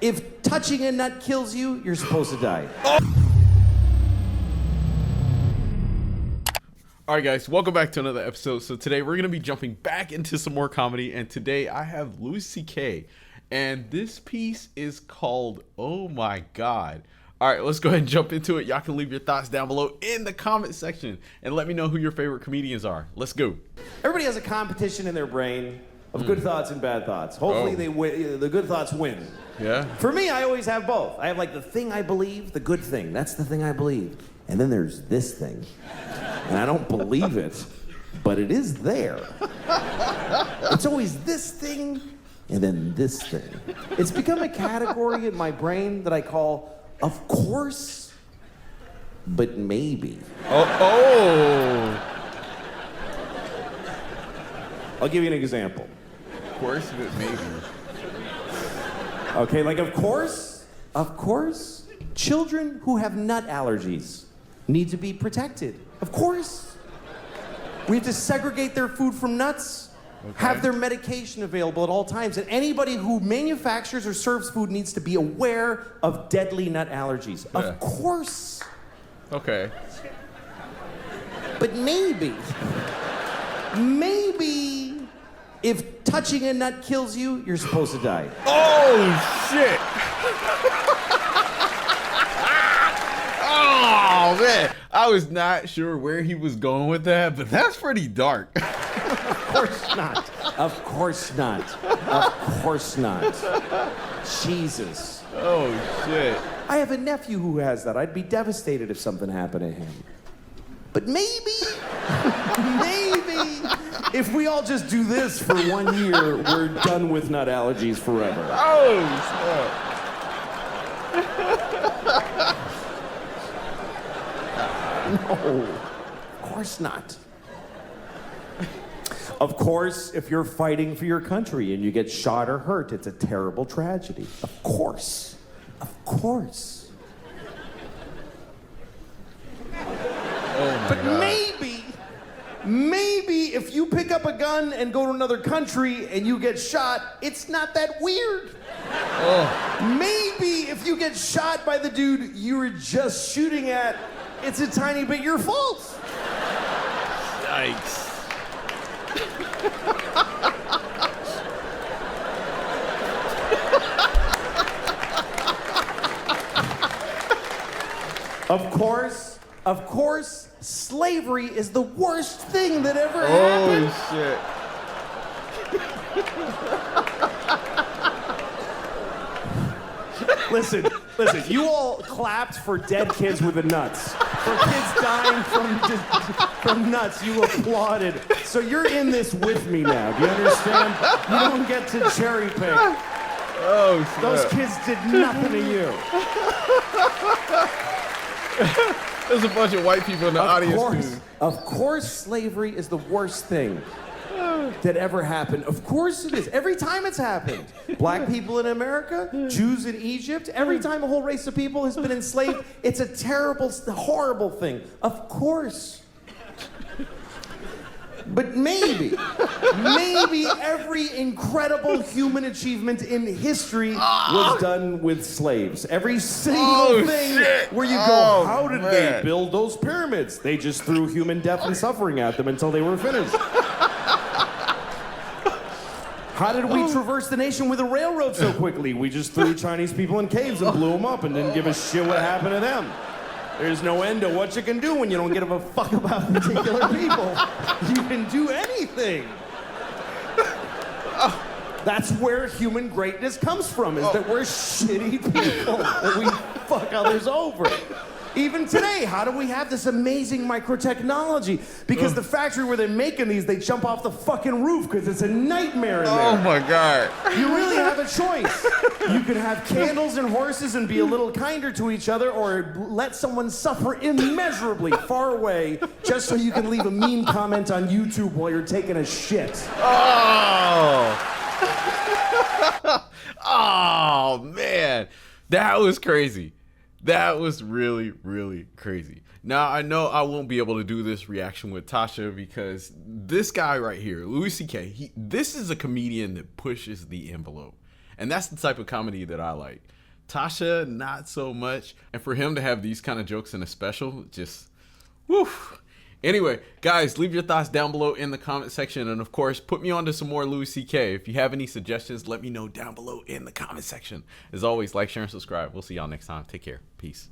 If touching a nut kills you, you're supposed to die. All right, guys, welcome back to another episode. So today we're going to be jumping back into some more comedy. And today I have Louis C.K. And this piece is called Oh My God. All right, let's go ahead and jump into it. Y'all can leave your thoughts down below in the comment section and let me know who your favorite comedians are. Let's go. Everybody has a competition in their brain of good thoughts and bad thoughts. Hopefully the good thoughts win. Yeah? For me, I always have both. I have like the thing I believe, the good thing. That's the thing I believe. And then there's this thing. And I don't believe it, but it is there. It's always this thing and then this thing. It's become a category in my brain that I call, of course, but maybe. Oh. I'll give you an example. Of course, but maybe. Okay, like of course, children who have nut allergies need to be protected. Of course. We have to segregate their food from nuts, have their medication available at all times, and anybody who manufactures or serves food needs to be aware of deadly nut allergies. Yeah. Of course. Okay. But maybe if touching a nut kills you, you're supposed to die. Oh, shit. Oh, man. I was not sure where he was going with that, but that's pretty dark. Of course not. Of course not. Of course not. Jesus. Oh, shit. I have a nephew who has that. I'd be devastated if something happened to him. But maybe, if we all just do this for 1 year, we're done with nut allergies forever. Oh, No, of course not. Of course, if you're fighting for your country and you get shot or hurt, it's a terrible tragedy. Of course. Of course. Oh my But God. maybe if you pick up a gun and go to another country and you get shot, it's not that weird. Oh. Maybe if you get shot by the dude you were just shooting at, it's a tiny bit your fault. Yikes. Of course, slavery is the worst thing that ever happened. Oh, shit. Listen, you all clapped for dead kids with the nuts. For kids dying from nuts, you applauded. So you're in this with me now. Do you understand? You don't get to cherry pick. Oh, shit. Those kids did nothing to you. There's a bunch of white people in the audience, too. Of course, slavery is the worst thing that ever happened. Of course it is. Every time it's happened. Black people in America, Jews in Egypt, every time a whole race of people has been enslaved, it's a terrible, horrible thing. Of course. But maybe every incredible human achievement in history was done with slaves. Every single thing where you go, how did they build those pyramids? They just threw human death and suffering at them until they were finished. How did we traverse the nation with a railroad so quickly? We just threw Chinese people in caves and blew them up and didn't give a shit what happened to them. There's no end to what you can do when you don't give a fuck about particular people. You can do anything. That's where human greatness comes from, is that we're shitty people, that we fuck others over. Even today, how do we have this amazing microtechnology? Because the factory where they're making these, they jump off the fucking roof because it's a nightmare in there. Oh my God. You really have a choice. You can have candles and horses and be a little kinder to each other, or let someone suffer immeasurably far away just so you can leave a mean comment on YouTube while you're taking a shit. Oh. Oh, man. That was crazy. That was really, really crazy. Now, I know I won't be able to do this reaction with Tasha because this guy right here, Louis C.K., this is a comedian that pushes the envelope. And that's the type of comedy that I like. Tasha, not so much. And for him to have these kind of jokes in a special, just, whew. Anyway, guys, leave your thoughts down below in the comment section. And of course, put me on to some more Louis C.K. If you have any suggestions, let me know down below in the comment section. As always, like, share, and subscribe. We'll see y'all next time. Take care. Peace.